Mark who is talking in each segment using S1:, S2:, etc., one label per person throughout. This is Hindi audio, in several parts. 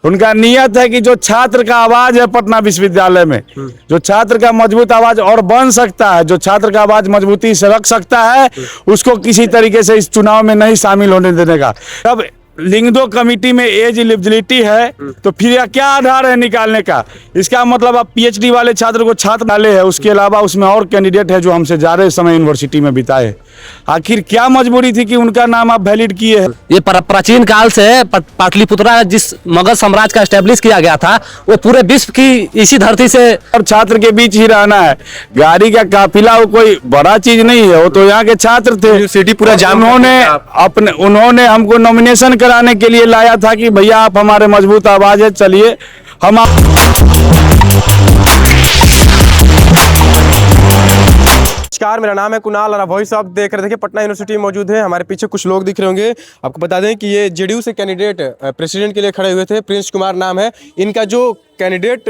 S1: उनका नियत है कि जो छात्र का आवाज है पटना विश्वविद्यालय में, जो छात्र का मजबूत आवाज और बन सकता है, जो छात्र का आवाज मजबूती से रख सकता है, उसको किसी तरीके से इस चुनाव में नहीं शामिल होने देने का। अब लिंगदो कमेटी में एज एलिजिबिलिटी है तो फिर यह क्या आधार है निकालने का? इसका मतलब आप पीएचडी वाले छात्र को छात्र डाले हैं, उसके अलावा उसमें और कैंडिडेट है जो हमसे ज़्यादा समय यूनिवर्सिटी में बिताए। आखिर क्या मजबूरी थी कि उनका नाम आप वैलिड किए हैं?
S2: ये प्राचीन काल से पाटलिपुत्रा जिस मगध साम्राज्य का एस्टेब्लिश किया गया था, वो पूरे विश्व की इसी धरती से।
S1: और छात्र के बीच ही रहना है, गाड़ी का काफिला वो कोई बड़ा चीज नहीं है, वो तो यहाँ के छात्र थे।
S2: सिटी पूरा जाम।
S1: उन्होंने हमको नॉमिनेशन कराने के लिए लाया था कि भैया आप हमारे मजबूत आवाज है, चलिए हम
S3: नमस्कार, मेरा नाम है कुणाल और आप वॉइस ऑफ देख रहे थे। पटना यूनिवर्सिटी में मौजूद है। हमारे पीछे कुछ लोग दिख रहे होंगे। आपको बता दें कि ये जेडीयू से कैंडिडेट प्रेसिडेंट के लिए खड़े हुए थे। प्रिंस कुमार नाम है इनका। जो कैंडिडेट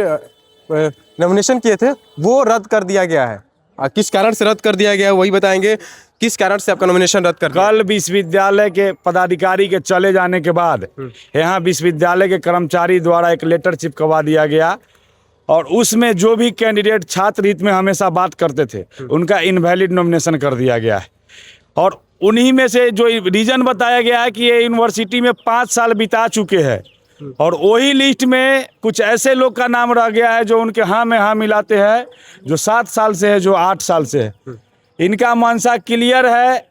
S3: नॉमिनेशन किए थे वो रद्द कर दिया गया है। किस कारण से रद्द कर दिया गया है वही बताएंगे। किस कारण से आपका नॉमिनेशन रद्द कर दिया?
S1: कल विश्वविद्यालय के पदाधिकारी के चले जाने के बाद यहाँ विश्वविद्यालय के कर्मचारी द्वारा एक लेटर चिपकवा दिया गया और उसमें जो भी कैंडिडेट छात्र हित में हमेशा बात करते थे उनका इनवैलिड नॉमिनेशन कर दिया गया है। और उन्हीं में से जो रीजन बताया गया है कि ये यूनिवर्सिटी में 5 साल बिता चुके हैं और वही लिस्ट में कुछ ऐसे लोग का नाम रह गया है जो उनके हाँ में हाँ मिलाते हैं, जो 7 साल से है, जो 8 साल से है। इनका मंशा क्लियर है,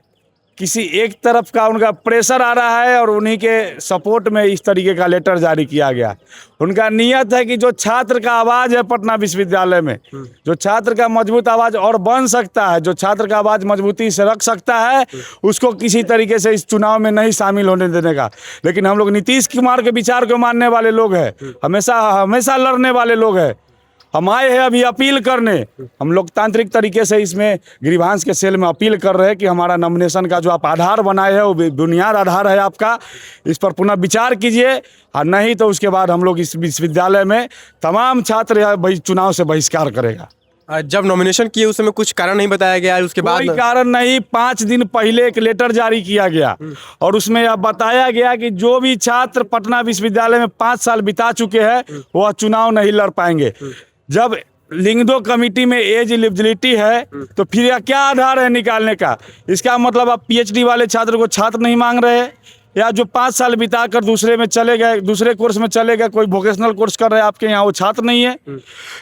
S1: किसी एक तरफ का उनका प्रेशर आ रहा है और उन्हीं के सपोर्ट में इस तरीके का लेटर जारी किया गया। उनका नियत है कि जो छात्र का आवाज़ है पटना विश्वविद्यालय में, जो छात्र का मजबूत आवाज़ और बन सकता है, जो छात्र का आवाज़ मजबूती से रख सकता है, उसको किसी तरीके से इस चुनाव में नहीं शामिल होने देने का। लेकिन हम लोग नीतीश कुमार के विचार को मानने वाले लोग हैं, हमेशा लड़ने वाले लोग हैं। हम आए हैं अभी अपील करने। हम लोकतांत्रिक तरीके से इसमें ग्रीवांस के सेल में अपील कर रहे हैं कि हमारा नॉमिनेशन का जो आप आधार बनाए हैं वो बुनियाद आधार है आपका, इस पर पुनः विचार कीजिए। और नहीं तो उसके बाद हम लोग इस विश्वविद्यालय में तमाम छात्र चुनाव से बहिष्कार करेगा।
S3: जब नॉमिनेशन किए उस समय कुछ कारण नहीं बताया गया, उसके बाद
S1: कोई कारण नहीं। 5 दिन पहले एक लेटर जारी किया गया और उसमें यह बताया गया कि जो भी छात्र पटना विश्वविद्यालय में 5 साल बिता चुके हैं वह चुनाव नहीं लड़ पाएंगे। जब लिंगदो कमेटी में एज एलिजिबिलिटी है तो फिर यह क्या आधार है निकालने का? इसका मतलब आप पीएचडी वाले छात्र को छात्र नहीं मांग रहे हैं, या जो 5 साल बिताकर दूसरे में चले गए, दूसरे कोर्स में चले गए, कोई वोकेशनल कोर्स कर रहे हैं आपके यहाँ, वो छात्र नहीं है।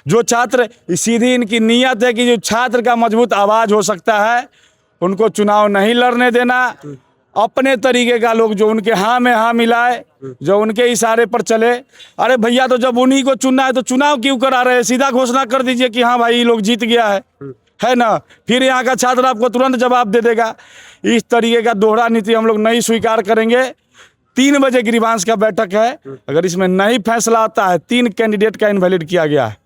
S1: जो छात्र, सीधी इनकी नीयत है कि जो छात्र का मजबूत आवाज़ हो सकता है उनको चुनाव नहीं लड़ने देना। अपने तरीके का लोग जो उनके हाँ में हाँ मिलाए, जो उनके इशारे पर चले। अरे भैया, तो जब उन्हीं को चुनना है तो चुनाव क्यों करा रहे हैं? सीधा घोषणा कर दीजिए कि हाँ भाई ये लोग जीत गया है ना। फिर यहाँ का छात्र आपको तुरंत जवाब दे देगा। इस तरीके का दोहरा नीति हम लोग नहीं स्वीकार करेंगे। 3 बजे ग्रीवांस का बैठक है। अगर इसमें नहीं फैसला आता है, 3 कैंडिडेट का इनवैलिड किया गया है,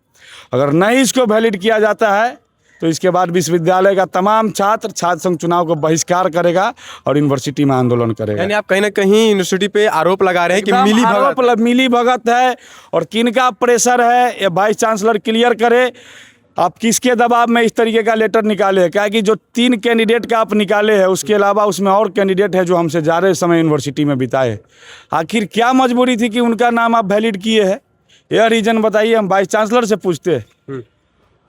S1: अगर नहीं इसको वैलिड किया जाता है तो इसके बाद विश्वविद्यालय का तमाम छात्र संघ चुनाव को बहिष्कार करेगा और यूनिवर्सिटी में आंदोलन करेगा।
S3: यानी आप कहीं ना कहीं यूनिवर्सिटी पे आरोप लगा रहे हैं कि
S1: मिली भगत है और किनका प्रेशर है, ये वाइस चांसलर क्लियर करे। आप किसके दबाव में इस तरीके का लेटर निकाले? क्या कि जो 3 कैंडिडेट का आप निकाले हैं उसके अलावा उसमें और कैंडिडेट है जो हमसे ज़्यादा समय यूनिवर्सिटी में बिताए। आखिर क्या मजबूरी थी कि उनका नाम आप वैलिड किए हैं? यह रीज़न बताइए, हम वाइस चांसलर से पूछते हैं।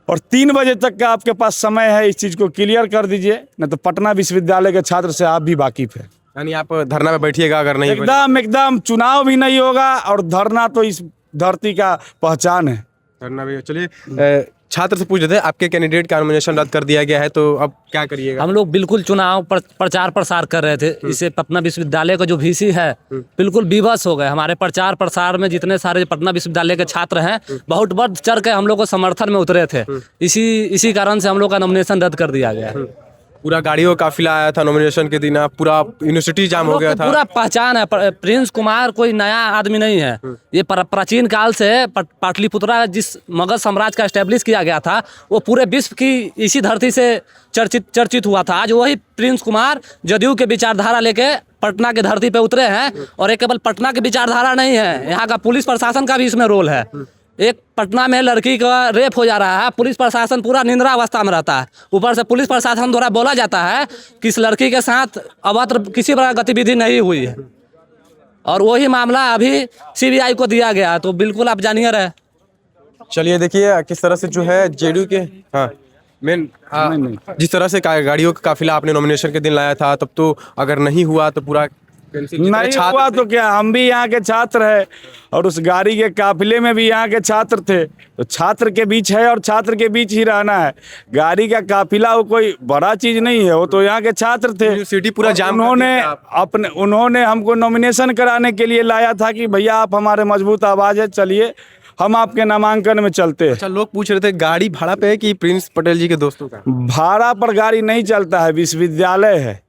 S1: और 3 बजे तक का आपके पास समय है, इस चीज़ को क्लियर कर दीजिए, नहीं तो पटना विश्वविद्यालय के छात्र से आप भी वाकिफ है।
S3: यानी आप धरना में बैठिएगा अगर नहीं?
S1: एकदम चुनाव भी नहीं होगा और धरना तो इस धरती का पहचान है।
S3: धरना भी। चलिए, छात्र से पूछ लेते हैं, आपके कैंडिडेट का नॉमिनेशन रद्द कर दिया गया है तो अब क्या करिएगा?
S2: हम लोग बिल्कुल चुनाव प्रचार प्रसार कर रहे थे। इससे पटना विश्वविद्यालय का जो वीसी है बिल्कुल विवश हो गए। हमारे प्रचार प्रसार में जितने सारे पटना विश्वविद्यालय के छात्र हैं बहुत बढ़ चढ़ के हम लोग को समर्थन में उतरे थे। इसी कारण से हम लोग का नॉमिनेशन रद्द कर दिया गया है।
S3: पूरा गाड़ियों का काफिला आया था नॉमिनेशन के दिन, पूरा यूनिवर्सिटी जाम हो गया था।
S2: पूरा पहचान है, प्रिंस कुमार कोई नया आदमी नहीं है। ये प्राचीन काल से पाटलिपुत्रा जिस मगध साम्राज्य का एस्टेब्लिश किया गया था, वो पूरे विश्व की इसी धरती से चर्चित हुआ था। आज वही प्रिंस कुमार जदयू के विचारधारा लेके पटना के धरती पे उतरे हैं। और एक केवल पटना की विचारधारा नहीं है, यहाँ का पुलिस प्रशासन का भी इसमें रोल है। एक पटना में लड़की का रेप हो जा रहा है, पुलिस प्रशासन पूरा निंद्रा अवस्था में रहता है। ऊपर से पुलिस प्रशासन द्वारा बोला जाता है कि इस लड़की के साथ अभद्र किसी प्रकार गतिविधि नहीं हुई है। और वही मामला अभी सीबीआई को दिया गया, तो बिल्कुल आप जानिए रहे।
S3: चलिए देखिए किस तरह से जो है जेडीयू के हाँ मेन जिस तरह से गाड़ियों का काफिला आपने नॉमिनेशन के दिन लाया था, तब तो अगर नहीं हुआ तो पूरा
S1: नहीं हुआ तो क्या, हम भी यहाँ के छात्र है और उस गाड़ी के काफिले में भी यहाँ के छात्र थे, तो छात्र के बीच है और छात्र के बीच ही रहना है। गाड़ी का काफिला वो कोई बड़ा चीज नहीं है, वो तो यहाँ के छात्र थे।
S3: यूनिवर्सिटी पूरा जाम
S1: उन्होंने हमको नॉमिनेशन कराने के लिए लाया था कि भैया आप हमारे मजबूत आवाज है, चलिए हम आपके नामांकन में चलते हैं।
S3: अच्छा, लोग पूछ रहे थे गाड़ी भाड़ा पे है कि प्रिंस पटेल जी के दोस्तों का?
S1: भाड़ा पर गाड़ी नहीं चलता है, विश्वविद्यालय है,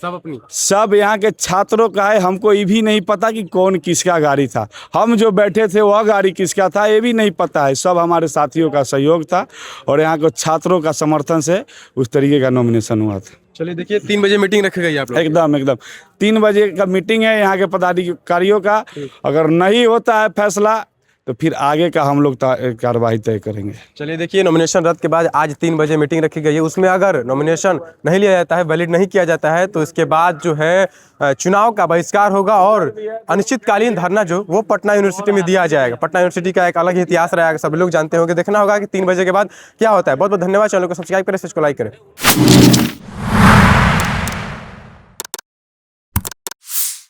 S3: सब अपनी
S1: सब यहाँ के छात्रों का है। हमको ये भी नहीं पता कि कौन किसका गाड़ी था, हम जो बैठे थे वह गाड़ी किसका था ये भी नहीं पता है। सब हमारे साथियों का सहयोग था और यहाँ के छात्रों का समर्थन से उस तरीके का नॉमिनेशन हुआ था।
S3: चलिए देखिए 3 बजे मीटिंग रखी गई आप लोग?
S1: एकदम 3 बजे का मीटिंग है यहाँ के पदाधिकारियों का। अगर नहीं होता है फैसला तो फिर आगे का हम लोग कार्रवाई तय करेंगे।
S3: चलिए देखिए नॉमिनेशन रद्द के बाद आज 3 बजे मीटिंग रखी गई है। उसमें अगर नॉमिनेशन नहीं लिया जाता है, वैलिड नहीं किया जाता है, तो इसके बाद जो है चुनाव का बहिष्कार होगा और अनिश्चितकालीन धरना जो वो पटना यूनिवर्सिटी में दिया जाएगा। पटना यूनिवर्सिटी का एक अलग ही इतिहास रहा है, सभी लोग जानते होंगे। देखना होगा कि 3 बजे के बाद क्या होता है। बहुत बहुत धन्यवाद। चैनल को सब्सक्राइब करें, इसको लाइक करें।